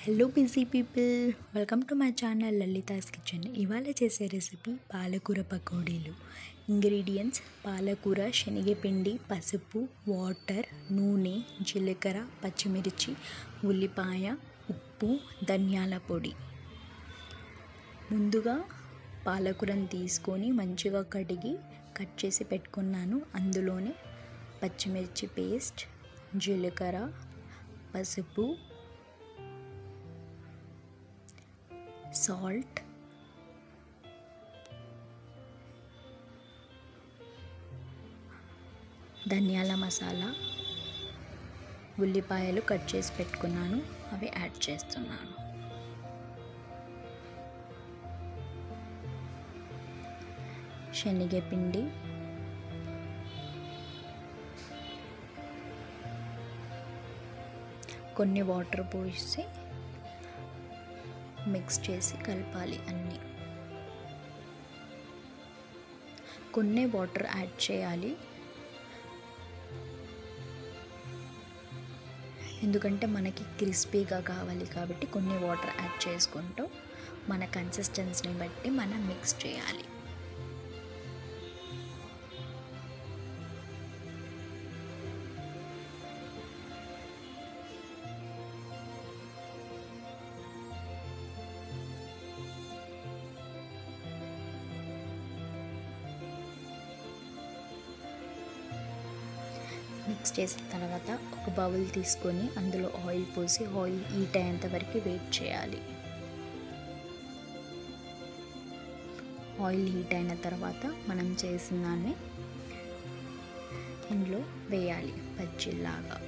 Hello busy people, welcome to my channel Lalitha's kitchen. ఇవాళ చేసే recipe పాలకూర పకోడీలు. ఇంగ్రీడియంట్స్: పాలకూర, శనగపిండి, పసుపు, వాటర్, నూనె, జీలకర్ర, పచ్చిమిర్చి, ఉల్లిపాయ, ఉప్పు, ధనియాల పొడి. ముందుగా పాలకూరను తీసుకొని మంచిగా కడిగి కట్ చేసి పెట్టుకున్నాను. అందులోనే పచ్చిమిర్చి పేస్ట్, జీలకర్ర, పసుపు, సాల్ట్, ధనియాల మసాలా, ఉల్లిపాయలు కట్ చేసి పెట్టుకున్నాను, అవి యాడ్ చేస్తున్నాను. శనగపిండి, కొన్ని వాటర్ పోసి మిక్స్ చేసి కలపాలి. అన్నీ కొన్ని వాటర్ యాడ్ చేయాలి, ఎందుకంటే మనకి క్రిస్పీగా కావాలి కాబట్టి కొన్ని వాటర్ యాడ్ చేసుకుంటూ మన కన్సిస్టెన్సీని బట్టి మనం మిక్స్ చేయాలి. మిక్స్ చేసిన తర్వాత ఒక బౌల్ తీసుకొని అందులో ఆయిల్ పోసి ఆయిల్ హీట్ అయ్యేంత వరకు వెయిట్ చేయాలి. ఆయిల్ హీట్ అయిన తర్వాత మనం చేసిన దాన్ని ఇందులో వేయాలి బజ్జీలాగా.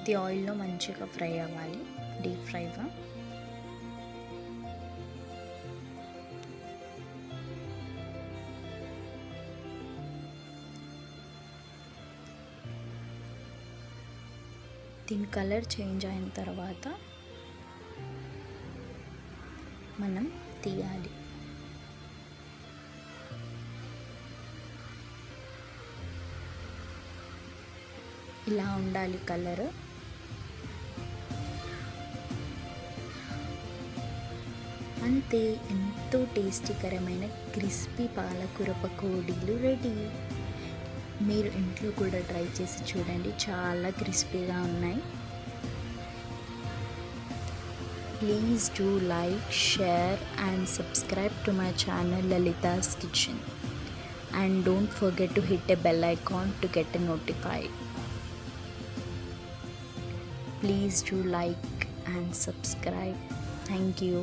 ఇది ఆయిల్లో మంచిగా ఫ్రై అవ్వాలి, డీప్ ఫ్రైగా. దీని కలర్ చేంజ్ అయిన తర్వాత మనం తీయాలి. ఇలా ఉండాలి కలర్. అంతే, ఎంతో టేస్టీకరమైన క్రిస్పీ పాలకూర పకోడీలు రెడీ. మీరు ఇంట్లో కూడా ట్రై చేసి చూడండి, చాలా క్రిస్పీగా ఉన్నాయి. Please do like, share and subscribe to my channel Lalita's Kitchen. And don't forget to hit a bell icon to get notified. Please do like and subscribe. Thank you.